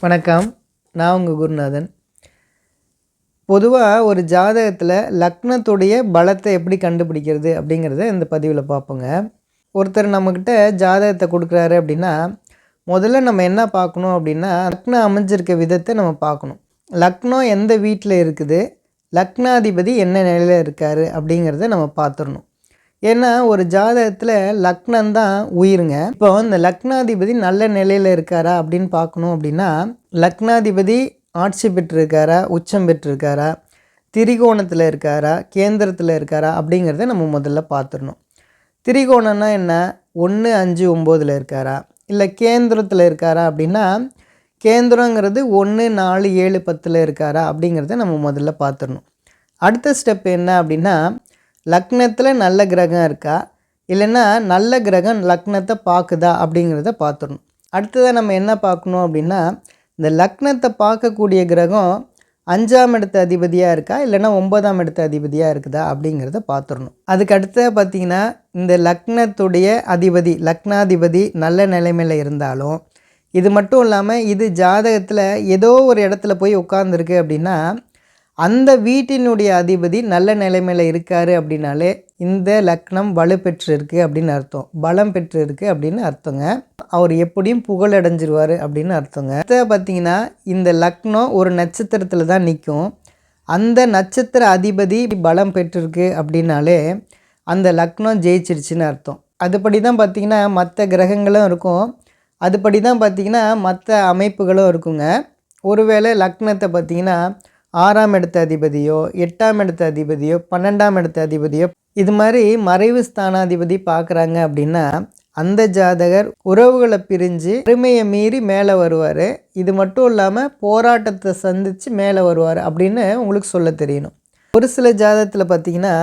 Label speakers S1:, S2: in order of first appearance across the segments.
S1: வணக்கம். நான் உங்கள் குருநாதன். பொதுவாக ஒரு ஜாதகத்தில் லக்னத்துடைய பலத்தை எப்படி கண்டுபிடிக்கிறது அப்படிங்கிறத இந்த பதிவில் பார்ப்போங்க. ஒருத்தர் நம்மக்கிட்ட ஜாதகத்தை கொடுக்குறாரு அப்படின்னா, முதல்ல நம்ம என்ன பார்க்கணும் அப்படின்னா, லக்னம் அமைஞ்சிருக்க விதத்தை நம்ம பார்க்கணும். லக்னம் எந்த வீட்டில் இருக்குது, லக்னாதிபதி என்ன நிலையில் இருக்கார் அப்படிங்கிறத நம்ம பார்த்துடணும். ஏன்னா ஒரு ஜாதகத்தில் லக்னம் தான் உயிருங்க. இப்போ இந்த லக்னாதிபதி நல்ல நிலையில் இருக்காரா அப்படின்னு பார்க்கணும் அப்படின்னா, லக்னாதிபதி ஆட்சி பெற்றிருக்காரா, உச்சம் பெற்றிருக்காரா, திரிகோணத்தில் இருக்காரா, கேந்திரத்தில் இருக்காரா அப்படிங்கிறத நம்ம முதல்ல பார்த்துடணும். திரிகோணம்னா என்ன? 1, 5, 9 இருக்காரா, இல்லை கேந்திரத்தில் இருக்காரா அப்படின்னா, கேந்திரங்கிறது 1, 4, 7, 10 இருக்காரா அப்படிங்கிறத நம்ம முதல்ல பார்த்துடணும். அடுத்த ஸ்டெப் என்ன அப்படின்னா, லக்னத்தில் நல்ல கிரகம் இருக்கா, இல்லைன்னா நல்ல கிரகம் லக்னத்தை பார்க்குதா அப்படிங்கிறத பார்த்துடணும். அடுத்ததாக நம்ம என்ன பார்க்கணும் அப்படின்னா, இந்த லக்னத்தை பார்க்கக்கூடிய கிரகம் 5ஆம் இடத்து அதிபதியாக இருக்கா, இல்லைன்னா 9ஆம் இடத்து அதிபதியாக இருக்குதா அப்படிங்கிறத பார்த்துடணும். அதுக்கு அடுத்த பார்த்திங்கன்னா, இந்த லக்னத்துடைய அதிபதி லக்னாதிபதி நல்ல நிலைமையில் இருந்தாலும், இது மட்டும் இல்லாமல் இது ஜாதகத்தில் ஏதோ ஒரு இடத்துல போய் உட்கார்ந்துருக்கு அப்படின்னா, அந்த வீட்டினுடைய அதிபதி நல்ல நிலைமையில் இருக்கார் அப்படின்னாலே இந்த லக்னம் வலுப்பெற்று இருக்குது அப்படின்னு அர்த்தம், பலம் பெற்று இருக்குது அப்படின்னு அர்த்தங்க. அவர் எப்படியும் புகழடைஞ்சிருவார் அப்படின்னு அர்த்தங்க. அடுத்த பார்த்திங்கன்னா, இந்த லக்னம் ஒரு நட்சத்திரத்தில் தான் நிற்கும். அந்த நட்சத்திர அதிபதி பலம் பெற்றிருக்கு அப்படின்னாலே அந்த லக்னம் ஜெயிச்சிருச்சுன்னு அர்த்தம். அதுபடி தான் பார்த்திங்கன்னா மற்ற கிரகங்களும் இருக்கும், அதுபடி தான் பார்த்திங்கன்னா மற்ற அமைப்புகளும் இருக்குங்க. ஒருவேளை லக்னத்தை பார்த்திங்கன்னா 6ஆம் இடத்து அதிபதியோ, 8ஆம் இடத்து அதிபதியோ, 12ஆம் இடத்து அதிபதியோ இது மாதிரி மறைவு ஸ்தானாதிபதி பார்க்குறாங்க அப்படின்னா, அந்த ஜாதகர் உறவுகளை பிரிஞ்சு பெருமையை மீறி மேலே வருவார். இது மட்டும் இல்லாமல் போராட்டத்தை சந்தித்து மேலே வருவார் அப்படின்னு உங்களுக்கு சொல்ல தெரியணும். ஒரு சில ஜாதகத்தில் பார்த்திங்கன்னா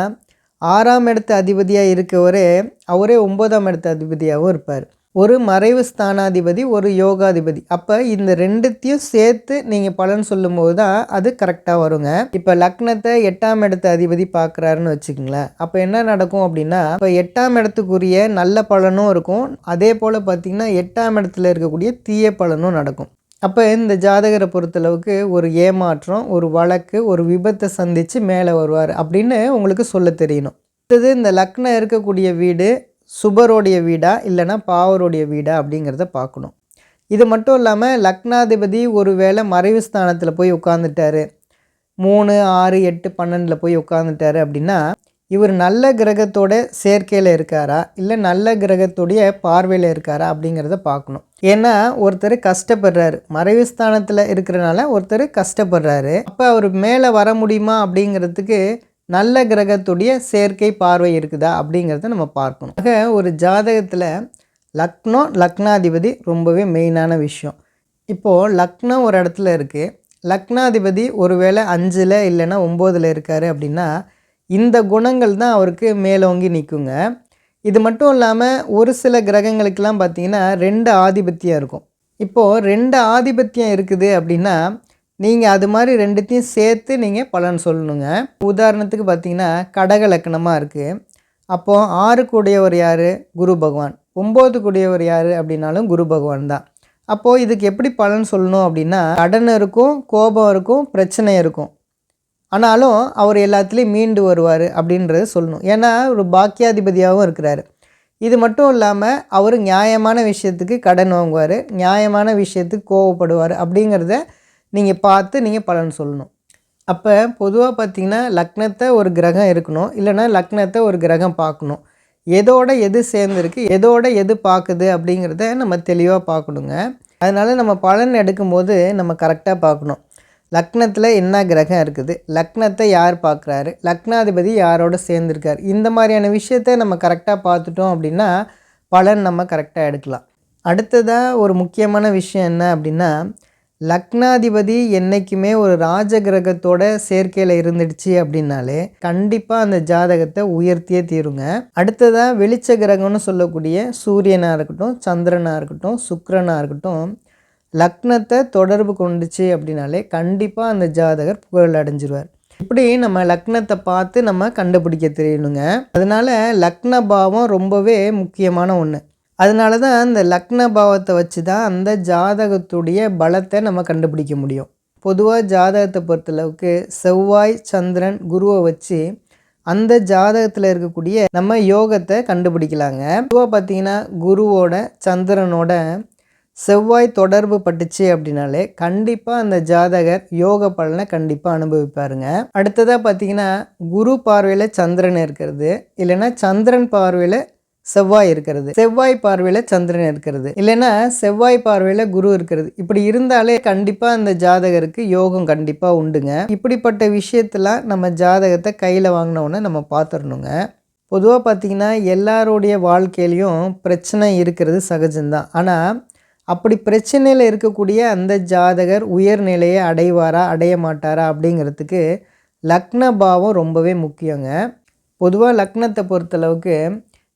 S1: 6ஆம் இடத்து அதிபதியாக இருக்கவரே அவரே 9ஆம் இடத்து அதிபதியாகவும் இருப்பார். ஒரு மறைவு ஸ்தானாதிபதி, ஒரு யோகாதிபதி. அப்போ இந்த ரெண்டுத்தையும் சேர்த்து நீங்கள் பலன் சொல்லும்போது தான் அது கரெக்டாக வருங்க. இப்போ லக்னத்தை 8ஆம் இடத்து அதிபதி பார்க்குறாருன்னு வச்சுக்கோங்களேன். அப்போ என்ன நடக்கும் அப்படின்னா, இப்போ 8ஆம் இடத்துக்குரிய நல்ல பலனும் இருக்கும், அதே போல் பார்த்திங்கன்னா 8ஆம் இடத்துல இருக்கக்கூடிய தீய பலனும் நடக்கும். அப்போ இந்த ஜாதகரை பொறுத்தளவுக்கு ஒரு ஏமாற்றம், ஒரு வழக்கு, ஒரு விபத்தை சந்தித்து மேலே வருவார் அப்படின்னு உங்களுக்கு சொல்ல தெரியணும். அடுத்தது இந்த லக்னம் இருக்கக்கூடிய வீடு சுபருடைய வீடா இல்லைனா பாவருடைய வீடா அப்படிங்கிறத பார்க்கணும். இது மட்டும் இல்லாமல் லக்னாதிபதி ஒரு வேளை மறைவு ஸ்தானத்தில் போய் உட்காந்துட்டாரு, 3, 6, 8, 12 போய் உட்காந்துட்டாரு அப்படின்னா, இவர் நல்ல கிரகத்தோட சேர்க்கையில் இருக்காரா, இல்லை நல்ல கிரகத்துடைய பார்வையில் இருக்காரா அப்படிங்கிறத பார்க்கணும். ஏன்னா ஒருத்தர் கஷ்டப்படுறாரு, மறைவு ஸ்தானத்தில் இருக்கிறனால ஒருத்தர் கஷ்டப்படுறாரு. அப்போ அவர் மேலே வர முடியுமா அப்படிங்கிறதுக்கு நல்ல கிரகத்துடைய சேர்க்கை பார்வை இருக்குதா அப்படிங்கிறத நம்ம பார்க்கணும். ஆக ஒரு ஜாதகத்தில் லக்னம் லக்னாதிபதி ரொம்பவே மெயினான விஷயம். இப்போது லக்னம் ஒரு இடத்துல இருக்குது, லக்னாதிபதி ஒருவேளை 5ல் இல்லைன்னா 9ல் இருக்கார் அப்படின்னா இந்த குணங்கள் தான் அவருக்கு மேலோங்கி நிற்குங்க. இது மட்டும் இல்லாமல் ஒரு சில கிரகங்களுக்கெல்லாம் பார்த்திங்கன்னா 2 ஆதிபத்தியம் இருக்கும். இப்போது 2 ஆதிபத்தியம் இருக்குது அப்படின்னா நீங்கள் அது மாதிரி ரெண்டுத்தையும் சேர்த்து நீங்கள் பலன் சொல்லணுங்க. உதாரணத்துக்கு பார்த்தீங்கன்னா கடக லக்னமாக இருக்குது, அப்போது 6 கூடியவர் யார்? குரு பகவான். 9 கூடியவர் யார் அப்படின்னாலும் குரு பகவான் தான். அப்போது இதுக்கு எப்படி பலன் சொல்லணும் அப்படின்னா, கடன் இருக்கும், கோபம் இருக்கும், பிரச்சனை இருக்கும், ஆனாலும் அவர் எல்லாத்துலேயும் மீண்டு வருவார் அப்படின்றத சொல்லணும். ஏன்னா ஒரு பாக்கியாதிபதியாகவும் இருக்கிறாரு. இது மட்டும் இல்லாமல் அவர் நியாயமான விஷயத்துக்கு கடன் வாங்குவார், நியாயமான விஷயத்துக்கு கோவப்படுவார் அப்படிங்கிறத நீங்கள் பார்த்து நீங்கள் பலன் சொல்லணும். அப்போ பொதுவாக பார்த்திங்கன்னா லக்னத்தை ஒரு கிரகம் இருக்கணும், இல்லைனா லக்னத்தை ஒரு கிரகம் பார்க்கணும். எதோட எது சேர்ந்துருக்கு, எதோட எது பார்க்குது அப்படிங்கிறத நம்ம தெளிவாக பார்க்கணுங்க. அதனால் நம்ம பலன் எடுக்கும்போது நம்ம கரெக்டாக பார்க்கணும். லக்னத்தில் என்ன கிரகம் இருக்குது, லக்னத்தை யார் பார்க்குறாரு, லக்னாதிபதி யாரோட சேர்ந்துருக்கார், இந்த மாதிரியான விஷயத்தை நம்ம கரெக்டாக பார்த்துட்டோம் அப்படின்னா பலன் நம்ம கரெக்டாக எடுக்கலாம். அடுத்ததாக ஒரு முக்கியமான விஷயம் என்ன அப்படின்னா, லக்னாதிபதி என்றைக்குமே ஒரு ராஜ கிரகத்தோட சேர்க்கையில் இருந்துடுச்சு அப்படின்னாலே கண்டிப்பாக அந்த ஜாதகத்தை உயர்த்தியே தீருங்க. அடுத்ததாக வெளிச்ச கிரகம்னு சொல்லக்கூடிய சூரியனாக இருக்கட்டும், சந்திரனாக இருக்கட்டும், சுக்கிரனாக இருக்கட்டும், லக்னத்தை தொடர்பு கொண்டுச்சு அப்படின்னாலே கண்டிப்பாக அந்த ஜாதகர் புகழ் அடைஞ்சிருவார். இப்படி நம்ம லக்னத்தை பார்த்து நம்ம கண்டுபிடிக்க தெரியணுங்க. அதனால் லக்ன பாவம் ரொம்பவே முக்கியமான ஒன்று. அதனால தான் அந்த லக்ன பாவத்தை வச்சு தான் அந்த ஜாதகத்துடைய பலத்தை நம்ம கண்டுபிடிக்க முடியும். பொதுவாக ஜாதகத்தை பொறுத்தளவுக்கு செவ்வாய், சந்திரன், குருவை வச்சு அந்த ஜாதகத்தில் இருக்கக்கூடிய நம்ம யோகத்தை கண்டுபிடிக்கலாங்க. பொதுவாக பார்த்திங்கன்னா குருவோட சந்திரனோட செவ்வாய் தொடர்பு பட்டுச்சு அப்படின்னாலே கண்டிப்பாக அந்த ஜாதகர் யோக பலனை கண்டிப்பாக அனுபவிப்பாருங்க. அடுத்ததாக பார்த்திங்கன்னா குரு பார்வையில் சந்திரன் இருக்கிறது, இல்லைன்னா சந்திரன் பார்வையில் செவ்வாய் இருக்கிறது, செவ்வாய் பார்வையில் சந்திரன் இருக்கிறது, இல்லைன்னா செவ்வாய் பார்வையில் குரு இருக்கிறது. இப்படி இருந்தாலே கண்டிப்பாக அந்த ஜாதகருக்கு யோகம் கண்டிப்பாக உண்டுங்க. இப்படிப்பட்ட விஷயத்தெல்லாம் நம்ம ஜாதகத்தை கையில் வாங்கினோன்னே நம்ம பார்த்துடணுங்க. பொதுவாக பார்த்திங்கன்னா எல்லாருடைய வாழ்க்கையிலையும் பிரச்சனை இருக்கிறது சகஜம்தான். ஆனால் அப்படி பிரச்சனையில் இருக்கக்கூடிய அந்த ஜாதகர் உயர்நிலையை அடைவாரா அடைய மாட்டாரா அப்படிங்கிறதுக்கு லக்ன பாவம் ரொம்பவே முக்கியங்க. பொதுவாக லக்னத்தை பொறுத்தளவுக்கு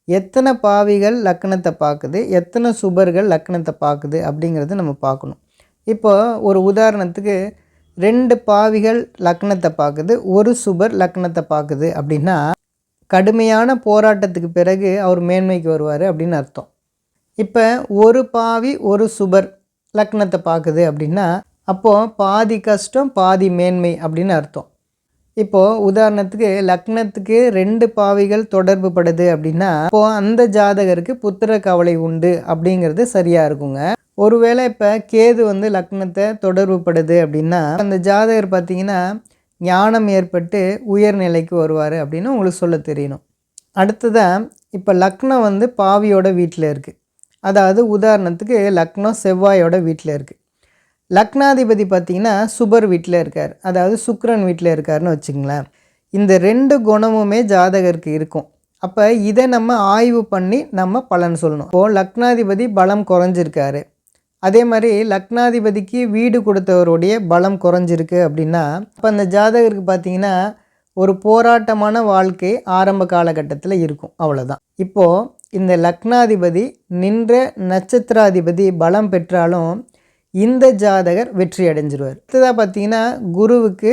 S1: எத்தனை பாவிகள் லக்னத்தை பார்க்குது, எத்தனை சுபர்கள் லக்னத்தை பார்க்குது அப்படிங்கிறது நம்ம பார்க்கணும். இப்போ ஒரு உதாரணத்துக்கு 2 பாவிகள் லக்னத்தை பார்க்குது, ஒரு சுபர் லக்னத்தை பார்க்குது அப்படின்னா கடுமையான போராட்டத்துக்கு பிறகு அவர் மேன்மைக்கு வருவார் அப்படின்னு அர்த்தம். இப்போ ஒரு பாவி ஒரு சுபர் லக்னத்தை பார்க்குது அப்படின்னா அப்போது பாதி கஷ்டம் பாதி மேன்மை அப்படின்னு அர்த்தம். இப்போது உதாரணத்துக்கு லக்னத்துக்கு 2 பாவிகள் தொடர்பு படுது அப்படின்னா இப்போது அந்த ஜாதகருக்கு புத்திர கவலை உண்டு அப்படிங்கிறது சரியாக இருக்குங்க. ஒருவேளை இப்போ கேது வந்து லக்னத்தை தொடர்பு படுது அப்படின்னா அந்த ஜாதகர் பார்த்திங்கன்னா ஞானம் ஏற்பட்டு உயர்நிலைக்கு வருவார் அப்படின்னு உங்களுக்கு சொல்ல தெரியணும். அடுத்ததாக இப்போ லக்னம் வந்து பாவியோட வீட்டில் இருக்குது. அதாவது உதாரணத்துக்கு லக்னம் செவ்வாயோட வீட்டில் இருக்குது. லக்னாதிபதி பார்த்திங்கன்னா சுபர் வீட்டில் இருக்கார், அதாவது சுக்கிரன் வீட்டில் இருக்காருன்னு வச்சுங்களேன். இந்த 2 குணமுமே ஜாதகருக்கு இருக்கும். அப்போ இதை நம்ம ஆய்வு பண்ணி நம்ம பலன் சொல்லணும். இப்போது லக்னாதிபதி பலம் குறைஞ்சிருக்காரு, அதே மாதிரி லக்னாதிபதிக்கு வீடு கொடுத்தவருடைய பலம் குறைஞ்சிருக்கு அப்படின்னா அப்போ அந்த ஜாதகருக்கு பார்த்திங்கன்னா ஒரு போராட்டமான வாழ்க்கை ஆரம்ப காலகட்டத்தில் இருக்கும், அவ்வளோதான். இப்போது இந்த லக்னாதிபதி நின்ற நட்சத்திராதிபதி பலம் பெற்றாலும் இந்த ஜாதகர் வெற்றி அடைஞ்சிருவார். அடுத்ததாக பார்த்திங்கன்னா குருவுக்கு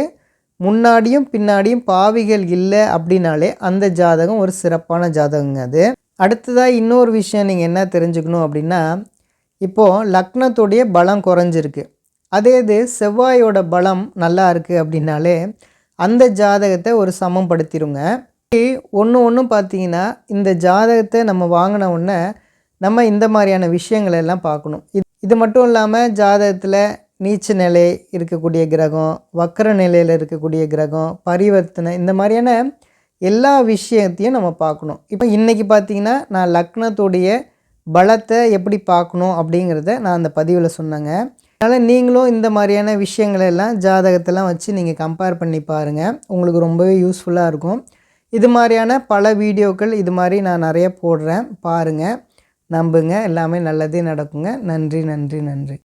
S1: முன்னாடியும் பின்னாடியும் பாவிகள் இல்லை அப்படின்னாலே அந்த ஜாதகம் ஒரு சிறப்பான ஜாதகங்க அது. அடுத்ததாக இன்னொரு விஷயம் நீங்கள் என்ன தெரிஞ்சுக்கணும் அப்படின்னா இப்போது லக்னத்துடைய பலம் குறைஞ்சிருக்கு, அதே இது செவ்வாயோட பலம் நல்லா இருக்குது அப்படின்னாலே அந்த ஜாதகத்தை ஒரு சமப்படுத்திடுங்க. ஒன்று பார்த்திங்கன்னா இந்த ஜாதகத்தை நம்ம வாங்கின உடனே நம்ம இந்த மாதிரியான விஷயங்கள் எல்லாம் பார்க்கணும். இது மட்டும் இல்லாமல் ஜாதகத்தில் நீச்ச நிலை இருக்கக்கூடிய கிரகம், வக்கர நிலையில் இருக்கக்கூடிய கிரகம், பரிவர்த்தனை, இந்த மாதிரியான எல்லா விஷயத்தையும் நம்ம பார்க்கணும். இப்போ இன்றைக்கி பார்த்திங்கன்னா நான் லக்னத்துடைய பலத்தை எப்படி பார்க்கணும் அப்படிங்கிறத நான் அந்த பதிவில் சொன்னேங்க. அதனால் நீங்களும் இந்த மாதிரியான விஷயங்களெல்லாம் ஜாதகத்தெல்லாம் வச்சு நீங்கள் கம்பேர் பண்ணி பாருங்கள், உங்களுக்கு ரொம்பவே யூஸ்ஃபுல்லாக இருக்கும். இது மாதிரியான பல வீடியோக்கள் இது மாதிரி நான் நிறைய போடுறேன், பாருங்கள், நம்புங்க, எல்லாமே நல்லதே நடக்குங்க. நன்றி நன்றி நன்றி.